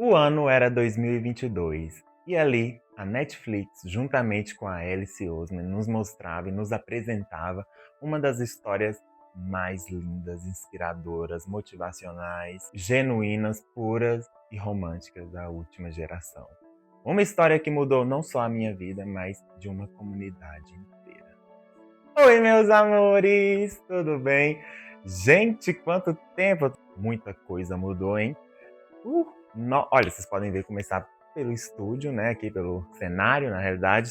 O ano era 2022 e ali a Netflix, juntamente com a Alice Oseman, nos mostrava e nos apresentava uma das histórias mais lindas, inspiradoras, motivacionais, genuínas, puras e românticas da última geração. Uma história que mudou não só a minha vida, mas de uma comunidade inteira. Oi, meus amores, tudo bem? Gente, quanto tempo! Muita coisa mudou, hein? Olha, vocês podem ver começar pelo estúdio, né? Aqui pelo cenário, na realidade.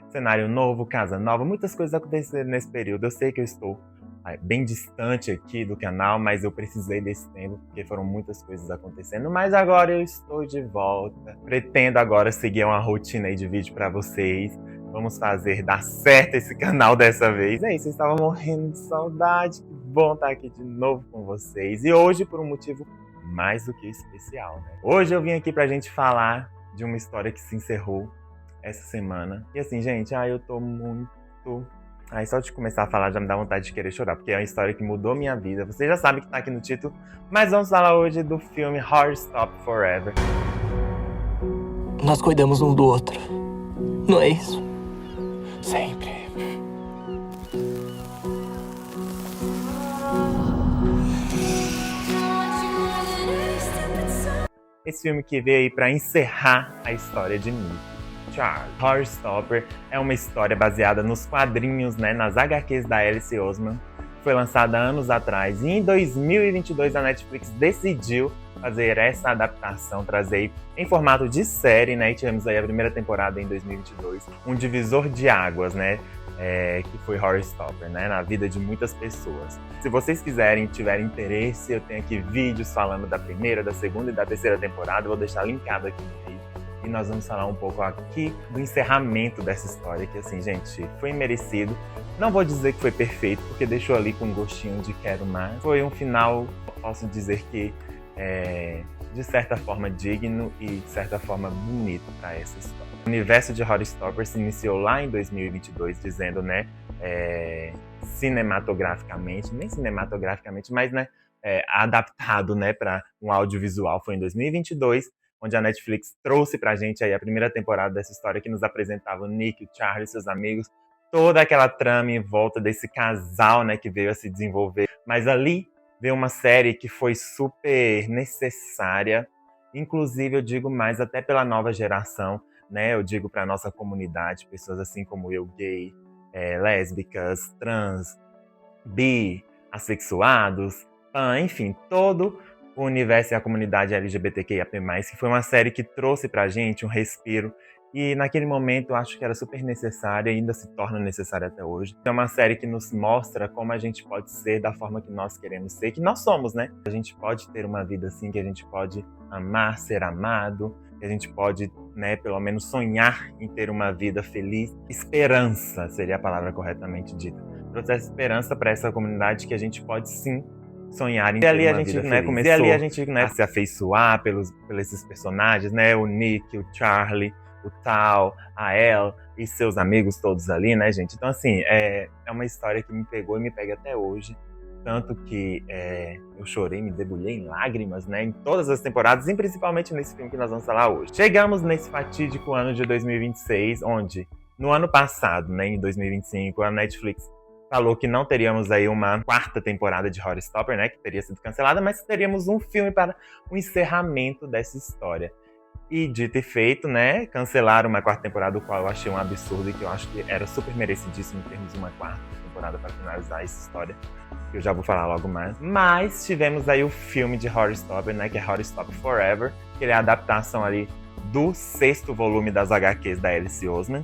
Cenário novo, casa nova, muitas coisas aconteceram nesse período. Eu sei que eu estou bem distante aqui do canal, mas eu precisei desse tempo, porque foram muitas coisas acontecendo. Mas agora eu estou de volta. Pretendo agora seguir uma rotina aí de vídeo para vocês. Vamos fazer dar certo esse canal dessa vez. É isso, vocês estavam morrendo de saudade. Que bom estar aqui de novo com vocês. E hoje, por um motivo mais do que especial, né? Hoje eu vim aqui pra gente falar de uma história que se encerrou essa semana. E assim, gente, eu tô muito... só de começar a falar já me dá vontade de querer chorar, porque é uma história que mudou minha vida. Você já sabe que tá aqui no título, mas vamos falar hoje do filme Horrorstop Forever. Nós cuidamos um do outro, não é isso? Sempre. Esse filme que veio aí pra encerrar a história de Nick Charlie. Horrorstopper é uma história baseada nos quadrinhos, né, nas HQs da Alice Oseman. Foi lançada anos atrás e em 2022 a Netflix decidiu fazer essa adaptação, trazer em formato de série, né? E tivemos aí a primeira temporada em 2022, um divisor de águas, né? Que foi Horrorstopper, né? Na vida de muitas pessoas. Se vocês quiserem, tiverem interesse, eu tenho aqui vídeos falando da primeira, da segunda e da terceira temporada, eu vou deixar linkado aqui no vídeo. E nós vamos falar um pouco aqui do encerramento dessa história, que assim, gente, foi merecido. Não vou dizer que foi perfeito, porque deixou ali com um gostinho de quero mais. Foi um final, posso dizer que de certa forma digno e de certa forma bonito para essa história. O universo de Horrorstopper se iniciou lá em 2022, dizendo, né, cinematograficamente, nem cinematograficamente, mas, né, adaptado, né, para um audiovisual. Foi em 2022, onde a Netflix trouxe pra gente aí a primeira temporada dessa história que nos apresentava o Nick, o Charlie e seus amigos, toda aquela trama em volta desse casal, né, que veio a se desenvolver. Mas ali veio uma série que foi super necessária, inclusive eu digo mais até pela nova geração, né? Eu digo para nossa comunidade, pessoas assim como eu, gay, lésbicas, trans, bi, assexuados, pan, enfim, todo o universo e a comunidade LGBTQIA+, que foi uma série que trouxe pra gente um respiro. E naquele momento eu acho que era super necessária e ainda se torna necessária até hoje. É uma série que nos mostra como a gente pode ser da forma que nós queremos ser, que nós somos, né? A gente pode ter uma vida assim, que a gente pode amar, ser amado, que a gente pode, né, pelo menos sonhar em ter uma vida feliz. Esperança seria a palavra corretamente dita. Trouxe essa esperança para essa comunidade que a gente pode sim sonhar em ter uma vida feliz. Começou a se afeiçoar pelos esses personagens, né? O Nick, o Charlie, o Tal, a Elle e seus amigos todos ali, né, gente? Então, assim, é uma história que me pegou e me pega até hoje. Tanto que eu chorei, me debulhei em lágrimas, né, em todas as temporadas, e principalmente nesse filme que nós vamos falar hoje. Chegamos nesse fatídico ano de 2026, onde, no ano passado, né, em 2025, a Netflix falou que não teríamos aí uma quarta temporada de Horrorstopper, né, que teria sido cancelada, mas teríamos um filme para o encerramento dessa história. E dito e feito, né, cancelaram uma quarta temporada, o qual eu achei um absurdo e que eu acho que era super merecidíssimo termos uma quarta temporada para finalizar essa história, que eu já vou falar logo mais. Mas tivemos aí o filme de Horrorstopper, né, que é Horrorstop Forever, que ele é a adaptação ali do 6º volume das HQs da Alice Oseman.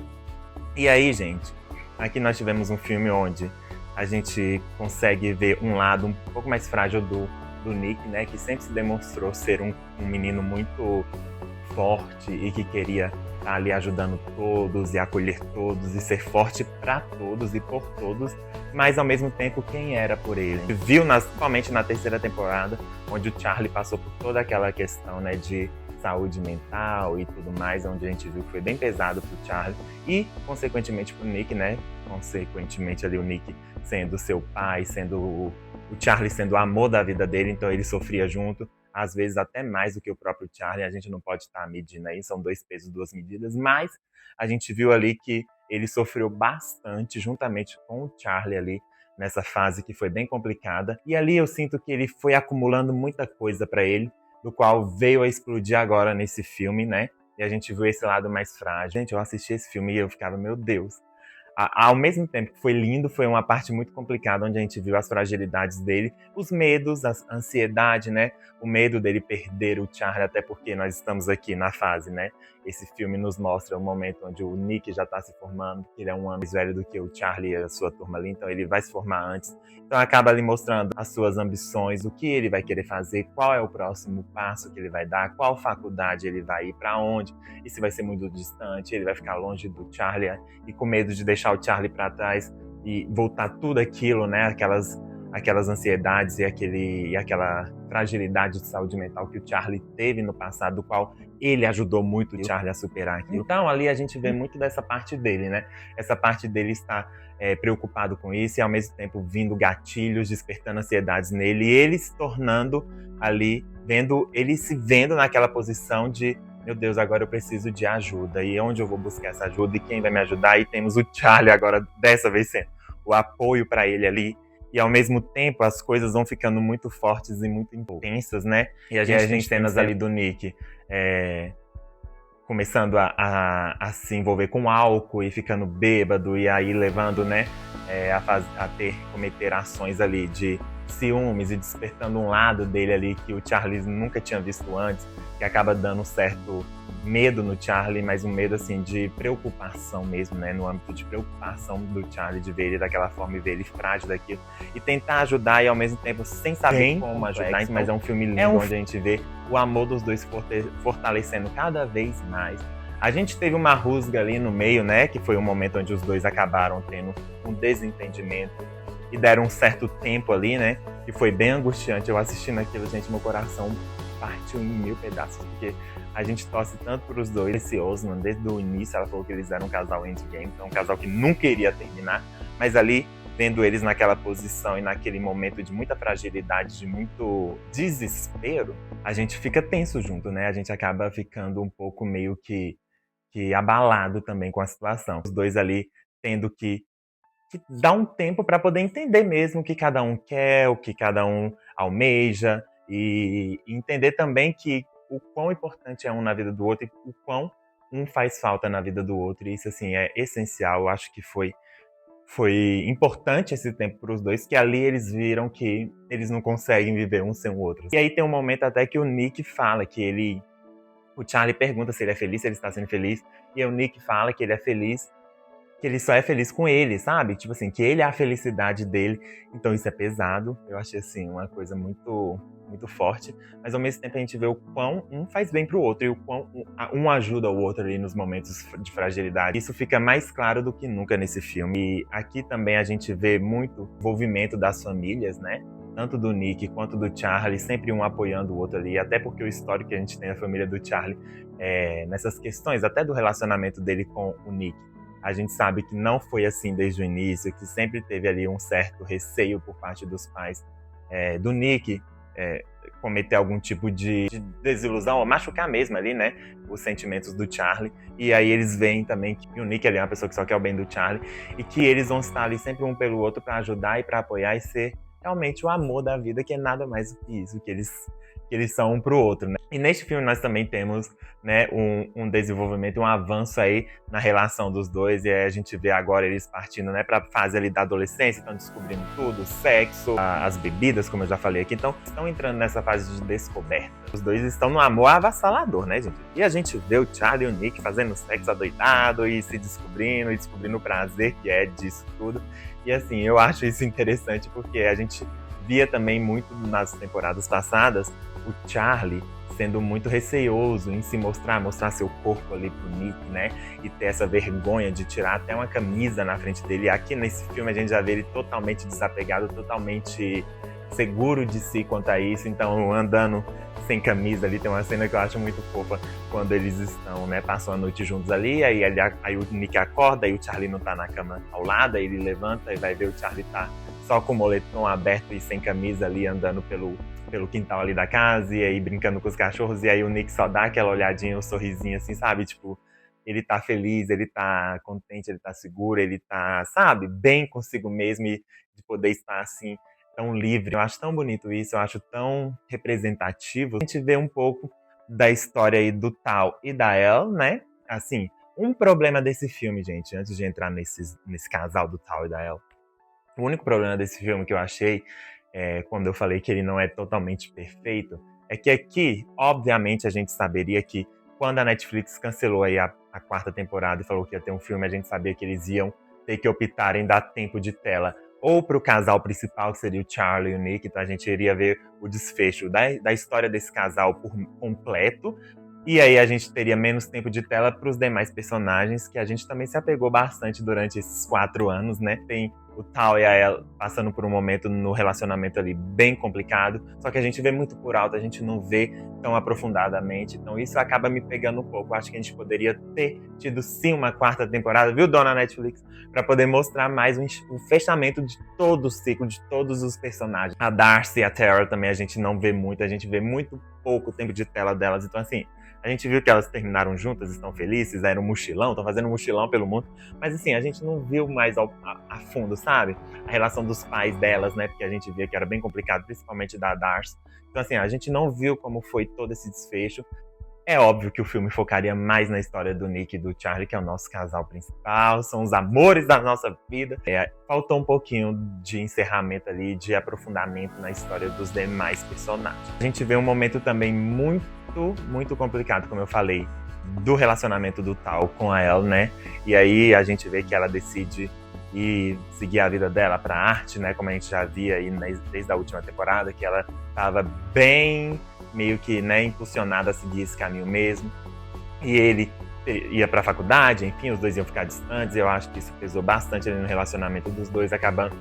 E aí, gente, aqui nós tivemos um filme onde a gente consegue ver um lado um pouco mais frágil do Nick, né, que sempre se demonstrou ser um menino muito forte e que queria estar ali ajudando todos e acolher todos e ser forte para todos e por todos, mas ao mesmo tempo quem era por ele. Viu somente na terceira temporada, onde o Charlie passou por toda aquela questão, né, de saúde mental e tudo mais, onde a gente viu que foi bem pesado pro Charlie e, consequentemente, pro Nick, né? Consequentemente ali o Nick sendo seu pai, sendo o Charlie sendo o amor da vida dele, então ele sofria junto. às vezes até mais do que o próprio Charlie. A gente não pode estar medindo aí, são 2 pesos, 2 medidas, mas a gente viu ali que ele sofreu bastante juntamente com o Charlie ali nessa fase que foi bem complicada. E ali eu sinto que ele foi acumulando muita coisa para ele, do qual veio a explodir agora nesse filme, né? E a gente viu esse lado mais frágil. Gente, eu assisti esse filme e eu ficava, meu Deus. Ao mesmo tempo que foi lindo, foi uma parte muito complicada, onde a gente viu as fragilidades dele, os medos, a ansiedade, né? O medo dele perder o Charlie, até porque nós estamos aqui na fase, né? Esse filme nos mostra o momento onde o Nick já está se formando, que ele é um ano mais velho do que o Charlie e a sua turma ali, então ele vai se formar antes. Então acaba ali mostrando as suas ambições, o que ele vai querer fazer, qual é o próximo passo que ele vai dar, qual faculdade ele vai ir, para onde, e se vai ser muito distante, ele vai ficar longe do Charlie e com medo de deixar o Charlie para trás e voltar tudo aquilo, né? Aquelas ansiedades e aquela fragilidade de saúde mental que o Charlie teve no passado, do qual ele ajudou muito o Charlie a superar aquilo. Então ali a gente vê muito dessa parte dele, né? Essa parte dele está preocupado com isso e ao mesmo tempo vindo gatilhos, despertando ansiedades nele, e ele se tornando ali, ele se vendo naquela posição de meu Deus, agora eu preciso de ajuda. E onde eu vou buscar essa ajuda? E quem vai me ajudar? E temos o Charlie agora, dessa vez sendo o apoio para ele ali. E ao mesmo tempo as coisas vão ficando muito fortes e muito intensas, né? E a gente tem cenas ali do Nick começando a se envolver com álcool e ficando bêbado, e aí levando, né, a cometer ações ali de ciúmes e despertando um lado dele ali que o Charlie nunca tinha visto antes, que acaba dando um certo medo no Charlie, mas um medo assim de preocupação mesmo, né, no âmbito de preocupação do Charlie, de ver ele daquela forma e ver ele frágil daquilo, e tentar ajudar e ao mesmo tempo sem saber como ajudar. Mas é um filme lindo, onde a gente vê o amor dos dois fortalecendo cada vez mais. A gente teve uma rusga ali no meio, né, que foi um momento onde os dois acabaram tendo um desentendimento e deram um certo tempo ali, né, que foi bem angustiante. Eu assistindo aquilo, gente, meu coração partiu em 1000 pedaços, porque a gente torce tanto para os dois. Esse Osman, desde o início, ela falou que eles eram um casal endgame, então um casal que nunca iria terminar, mas ali, vendo eles naquela posição e naquele momento de muita fragilidade, de muito desespero, a gente fica tenso junto, né? A gente acaba ficando um pouco meio que abalado também com a situação. Os dois ali tendo que dar um tempo para poder entender mesmo o que cada um quer, o que cada um almeja, e entender também que o quão importante é um na vida do outro e o quão um faz falta na vida do outro. E isso, assim, é essencial. Eu acho que foi importante esse tempo para os dois, que ali eles viram que eles não conseguem viver um sem o outro. E aí tem um momento até que o Nick fala que o Charlie pergunta se ele é feliz, se ele está sendo feliz, e o Nick fala que ele é feliz, que ele só é feliz com ele, sabe? Tipo assim, que ele é a felicidade dele. Então isso é pesado. Eu achei, assim, uma coisa muito, muito forte. Mas ao mesmo tempo a gente vê o quão um faz bem pro outro e o quão um ajuda o outro ali nos momentos de fragilidade. Isso fica mais claro do que nunca nesse filme. E aqui também a gente vê muito envolvimento das famílias, né? Tanto do Nick quanto do Charlie, sempre um apoiando o outro ali. Até porque o histórico que a gente tem na família do Charlie, nessas questões, até do relacionamento dele com o Nick, a gente sabe que não foi assim desde o início, que sempre teve ali um certo receio por parte dos pais do Nick cometer algum tipo de desilusão, ou machucar mesmo ali, né, os sentimentos do Charlie. E aí eles veem também que o Nick ali é uma pessoa que só quer o bem do Charlie, e que eles vão estar ali sempre um pelo outro para ajudar e para apoiar e ser realmente o amor da vida, que é nada mais do que isso, que eles são um pro outro, né? E neste filme nós também temos, né, um desenvolvimento, um avanço aí na relação dos dois, e aí a gente vê agora eles partindo, né, pra fase ali da adolescência, estão descobrindo tudo, o sexo, as bebidas, como eu já falei aqui, então estão entrando nessa fase de descoberta. Os dois estão num amor avassalador, né, gente? E a gente vê o Charlie e o Nick fazendo sexo adoidado e se descobrindo, e descobrindo o prazer que é disso tudo. E assim, eu acho isso interessante porque a gente via também muito nas temporadas passadas o Charlie sendo muito receoso em se mostrar seu corpo ali pro Nick, né? E ter essa vergonha de tirar até uma camisa na frente dele. E aqui nesse filme a gente já vê ele totalmente desapegado, totalmente seguro de si quanto a isso. Então, andando sem camisa ali, tem uma cena que eu acho muito fofa, quando eles estão, né, passam a noite juntos ali, aí o Nick acorda e o Charlie não tá na cama ao lado, aí ele levanta e vai ver o Charlie tá só com o moletom aberto e sem camisa ali, andando pelo quintal ali da casa, e aí brincando com os cachorros, e aí o Nick só dá aquela olhadinha, um sorrisinho assim, sabe? Tipo, ele tá feliz, ele tá contente, ele tá seguro, ele tá, sabe, bem consigo mesmo e de poder estar assim, tão livre. Eu acho tão bonito isso, eu acho tão representativo. A gente vê um pouco da história aí do Tal e da Elle, né? Assim, um problema desse filme, gente, antes de entrar nesse casal do Tal e da Elle, o único problema desse filme que eu achei, quando eu falei que ele não é totalmente perfeito, é que aqui, obviamente, a gente saberia que quando a Netflix cancelou aí a quarta temporada e falou que ia ter um filme, a gente sabia que eles iam ter que optar em dar tempo de tela ou para o casal principal, que seria o Charlie e o Nick, então a gente iria ver o desfecho da história desse casal por completo, e aí a gente teria menos tempo de tela para os demais personagens, que a gente também se apegou bastante durante esses 4 anos, né? Tem o Tal e a Elle passando por um momento no relacionamento ali bem complicado, só que a gente vê muito por alto, a gente não vê tão aprofundadamente, então isso acaba me pegando um pouco. Acho que a gente poderia ter tido sim uma quarta temporada, viu, dona Netflix? Para poder mostrar mais um fechamento de todo o ciclo, de todos os personagens. A Darcy e a Tara também a gente não vê muito, a gente vê muito pouco tempo de tela delas, então assim, a gente viu que elas terminaram juntas, estão felizes, fizeram um mochilão, estão fazendo um mochilão pelo mundo. Mas assim, a gente não viu mais a fundo, sabe? A relação dos pais delas, né? Porque a gente via que era bem complicado, principalmente da Darcy. Então assim, a gente não viu como foi todo esse desfecho. É óbvio que o filme focaria mais na história do Nick e do Charlie, que é o nosso casal principal, são os amores da nossa vida. Faltou um pouquinho de encerramento ali, de aprofundamento na história dos demais personagens. A gente vê um momento também muito complicado, como eu falei, do relacionamento do Tal com a Elle, né? E aí a gente vê que ela decide ir seguir a vida dela pra arte, né? Como a gente já via aí desde a última temporada, que ela tava bem meio que, né, impulsionada a seguir esse caminho mesmo. E ele ia pra faculdade, enfim, os dois iam ficar distantes. Eu acho que isso pesou bastante ali no relacionamento dos dois, acabando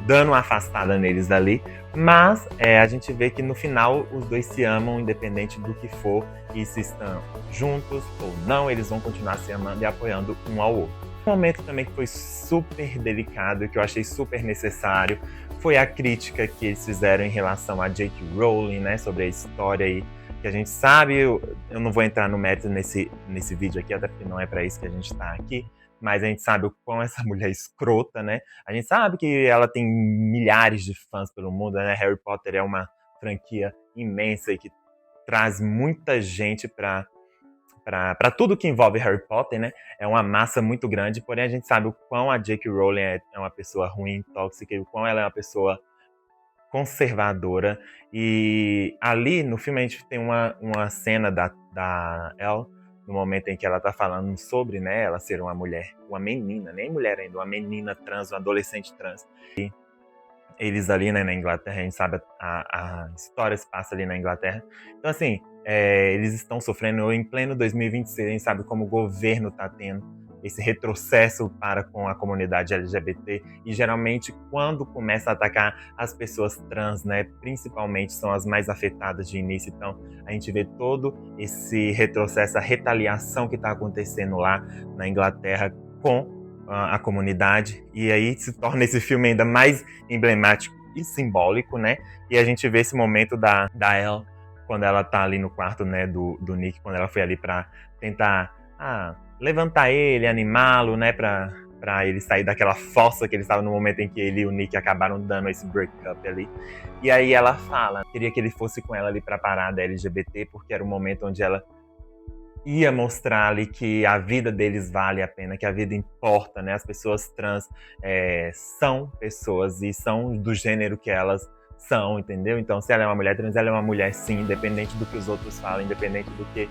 dando uma afastada neles dali. Mas a gente vê que no final os dois se amam, independente do que for, e se estão juntos ou não, eles vão continuar se amando e apoiando um ao outro. Um momento também que foi super delicado, que eu achei super necessário, foi a crítica que eles fizeram em relação a J.K. Rowling, né, sobre a história aí, que a gente sabe, eu não vou entrar no mérito nesse vídeo aqui, até porque não é para isso que a gente está aqui, mas a gente sabe o quão essa mulher é escrota, né? A gente sabe que ela tem milhares de fãs pelo mundo, né? Harry Potter é uma franquia imensa e que traz muita gente para tudo que envolve Harry Potter, né? É uma massa muito grande, porém a gente sabe o quão a J.K. Rowling é uma pessoa ruim, tóxica, e o quão ela é uma pessoa conservadora. E ali no filme a gente tem uma cena da Elle, no momento em que ela tá falando sobre, né, ela ser uma mulher, uma menina, nem mulher ainda, uma menina trans, uma adolescente trans. E eles ali, né, na Inglaterra, a gente sabe, a história se passa ali na Inglaterra. Então, assim, eles estão sofrendo em pleno 2026, a gente sabe como o governo tá tendo esse retrocesso para com a comunidade LGBT, e geralmente quando começa a atacar as pessoas trans, né, principalmente são as mais afetadas de início. Então a gente vê todo esse retrocesso, a retaliação que está acontecendo lá na Inglaterra com a comunidade, e aí se torna esse filme ainda mais emblemático e simbólico, né? E a gente vê esse momento da Elle, quando ela tá ali no quarto, né, do Nick, quando ela foi ali para tentar levantar ele, animá-lo, né, pra ele sair daquela fossa que ele estava no momento em que ele e o Nick acabaram dando esse break-up ali. E aí ela fala, queria que ele fosse com ela ali pra parada LGBT, porque era o momento onde ela ia mostrar ali que a vida deles vale a pena, que a vida importa, né? As pessoas trans são pessoas e são do gênero que elas são, entendeu? Então, se ela é uma mulher trans, ela é uma mulher sim, independente do que os outros falam, independente do que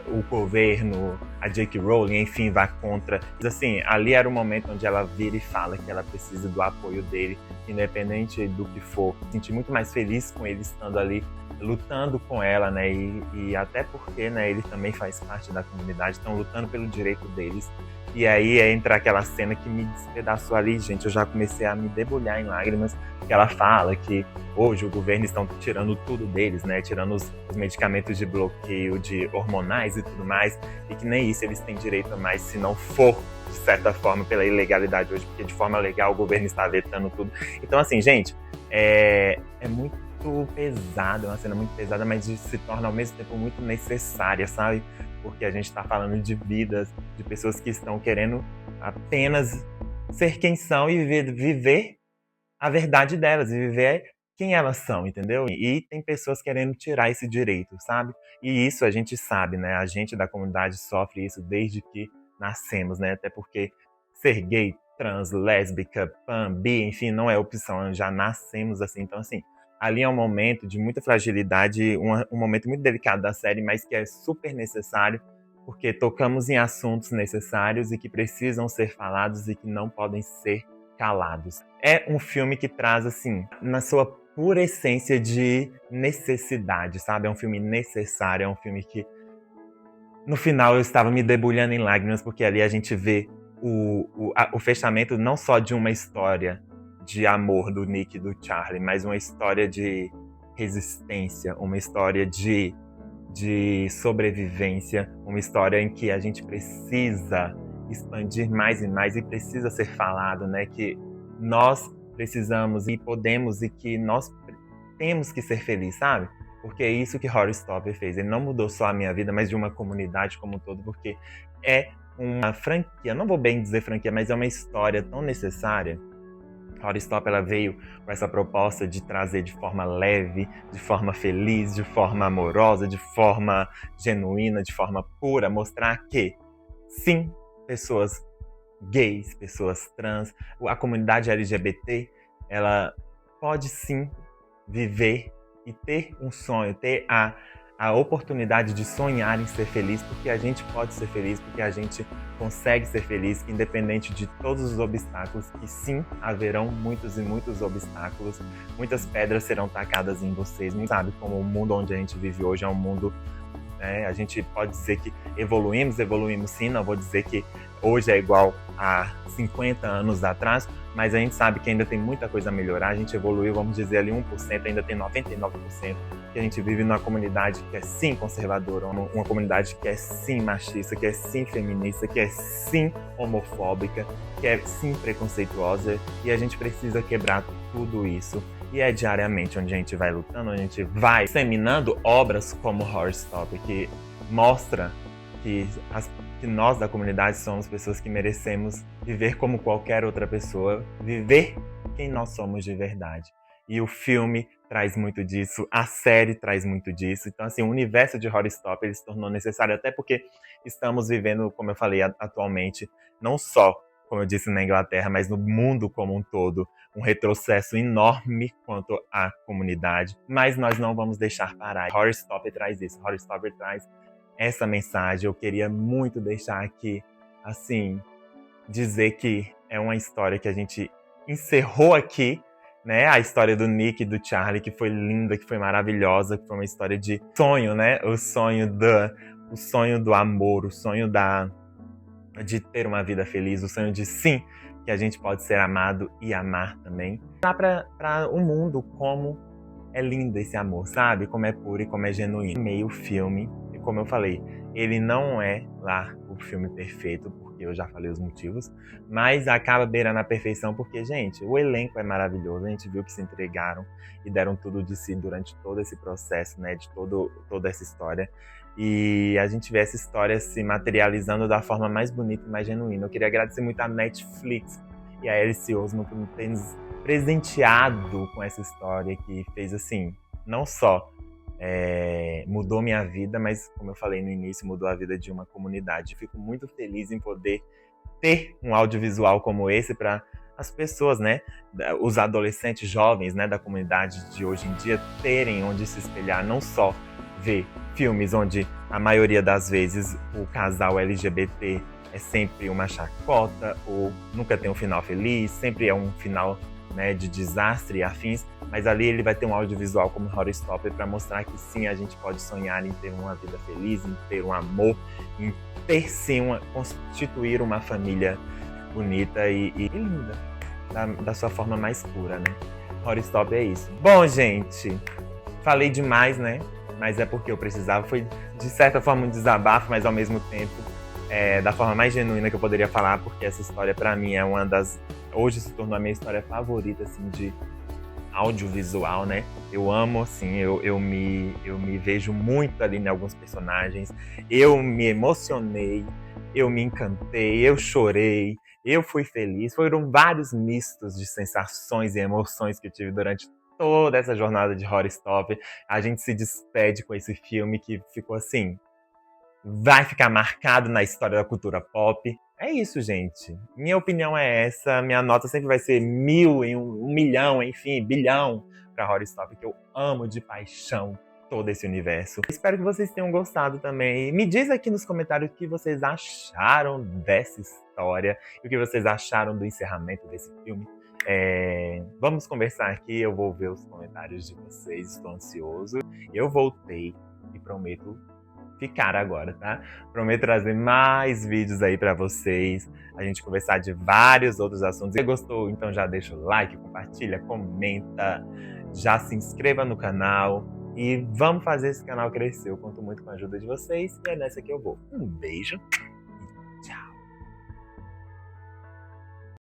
o governo, a J.K. Rowling, enfim, vá contra. Mas, assim, ali era o momento onde ela vira e fala que ela precisa do apoio dele, independente do que for. Me senti muito mais feliz com ele estando ali, lutando com ela, né? E até porque, né, ele também faz parte da comunidade, estão lutando pelo direito deles. E aí entra aquela cena que me despedaçou ali, gente. Eu já comecei a me debulhar em lágrimas, porque ela fala que hoje o governo está tirando tudo deles, né? Tirando os medicamentos de bloqueio de hormonais e tudo mais, e que nem isso eles têm direito a mais, se não for, de certa forma, pela ilegalidade hoje, porque de forma legal o governo está vetando tudo. Então, assim, gente, é muito muito pesada, uma cena muito pesada, mas se torna ao mesmo tempo muito necessária, sabe? Porque a gente tá falando de vidas, de pessoas que estão querendo apenas ser quem são e viver a verdade delas, e viver quem elas são, entendeu? E tem pessoas querendo tirar esse direito, sabe? E isso a gente sabe, né? A gente da comunidade sofre isso desde que nascemos, né? Até porque ser gay, trans, lésbica, pan, bi, enfim, não é opção, já nascemos assim. Então, assim, ali é um momento de muita fragilidade, um momento muito delicado da série, mas que é super necessário, porque tocamos em assuntos necessários e que precisam ser falados e que não podem ser calados. É um filme que traz, assim, na sua pura essência de necessidade, sabe? É um filme necessário, é um filme que no final eu estava me debulhando em lágrimas, porque ali a gente vê o fechamento não só de uma história de amor do Nick e do Charlie, mas uma história de resistência, uma história de sobrevivência, uma história em que a gente precisa expandir mais e mais e precisa ser falado, né? Que nós precisamos e podemos e que nós temos que ser felizes, sabe? Porque é isso que Horrorstopper fez. Ele não mudou só a minha vida, mas de uma comunidade como um todo, porque é uma franquia, não vou bem dizer franquia, mas é uma história tão necessária. Horrorstopper, ela veio com essa proposta de trazer de forma leve, de forma feliz, de forma amorosa, de forma genuína, de forma pura, mostrar que, sim, pessoas gays, pessoas trans, a comunidade LGBT, ela pode sim viver e ter um sonho, ter a oportunidade de sonhar em ser feliz, porque a gente pode ser feliz, porque a gente consegue ser feliz, independente de todos os obstáculos, que sim, haverão muitos e muitos obstáculos, muitas pedras serão tacadas em vocês, não sabe como o mundo onde a gente vive hoje é um mundo, né, a gente pode dizer que evoluímos sim, não vou dizer que hoje é igual a 50 anos atrás, mas a gente sabe que ainda tem muita coisa a melhorar, a gente evoluiu, vamos dizer ali 1%, ainda tem 99%, que a gente vive numa comunidade que é sim conservadora, uma comunidade que é sim machista, que é sim feminista, que é sim homofóbica, que é sim preconceituosa, e a gente precisa quebrar tudo isso. E é diariamente onde a gente vai lutando, onde a gente vai disseminando obras como Horrorstopper, que mostra que nós da comunidade somos pessoas que merecemos viver como qualquer outra pessoa, viver quem nós somos de verdade. E o filme traz muito disso, a série traz muito disso. Então, assim, o universo de Horrorstopper ele se tornou necessário, até porque estamos vivendo, como eu falei, atualmente, não só, como eu disse, na Inglaterra, mas no mundo como um todo, um retrocesso enorme quanto à comunidade. Mas nós não vamos deixar parar. Horrorstopper traz isso, Horrorstopper traz essa mensagem. Eu queria muito deixar aqui, assim, dizer que é uma história que a gente encerrou aqui, né? A história do Nick e do Charlie, que foi linda, que foi maravilhosa, que foi uma história de sonho, né? O sonho do amor, o sonho de ter uma vida feliz, o sonho de sim, que a gente pode ser amado e amar também. Dá para o mundo como é lindo esse amor, sabe? Como é puro e como é genuíno. Meio filme, e como eu falei, ele não é lá o filme perfeito, porque eu já falei os motivos, mas acaba beirando a perfeição porque, gente, o elenco é maravilhoso, a gente viu que se entregaram e deram tudo de si durante todo esse processo, né, de toda essa história. E a gente vê essa história se materializando da forma mais bonita e mais genuína. Eu queria agradecer muito a Netflix e a Alice Oseman por me ter presenteado com essa história que fez, assim, não só mudou minha vida, mas, como eu falei no início, mudou a vida de uma comunidade. Fico muito feliz em poder ter um audiovisual como esse para as pessoas, né, os adolescentes jovens, né, da comunidade de hoje em dia terem onde se espelhar, não só ver filmes onde a maioria das vezes o casal LGBT é sempre uma chacota ou nunca tem um final feliz, sempre é um final, né, de desastre e afins, mas ali ele vai ter um audiovisual como Horrorstopper para mostrar que sim, a gente pode sonhar em ter uma vida feliz, em ter um amor, em ter sim, constituir uma família bonita e linda, da sua forma mais pura, né? Horrorstopper é isso. Bom, gente, falei demais, né? Mas é porque eu precisava. Foi, de certa forma, um desabafo, mas ao mesmo tempo, da forma mais genuína que eu poderia falar, porque essa história, pra mim, é uma das... Hoje se tornou a minha história favorita, assim, de audiovisual, né? Eu amo, assim, eu me vejo muito ali em alguns personagens. Eu me emocionei, eu me encantei, eu chorei, eu fui feliz. Foram vários mistos de sensações e emoções que eu tive durante toda essa jornada de Horror Stop. A gente se despede com esse filme que ficou assim, vai ficar marcado na história da cultura pop. É isso, gente. Minha opinião é essa. Minha nota sempre vai ser 1000 em 1 milhão, enfim, bilhão pra Horror Stop, que eu amo de paixão todo esse universo. Espero que vocês tenham gostado também. Me diz aqui nos comentários o que vocês acharam dessa história e o que vocês acharam do encerramento desse filme. Vamos conversar aqui, eu vou ver os comentários de vocês, estou ansioso. Eu voltei e prometo ficar agora, tá? Prometo trazer mais vídeos aí pra vocês, a gente conversar de vários outros assuntos. Se você gostou, então já deixa o like, compartilha, comenta, já se inscreva no canal e vamos fazer esse canal crescer. Eu conto muito com a ajuda de vocês e é nessa que eu vou. Um beijo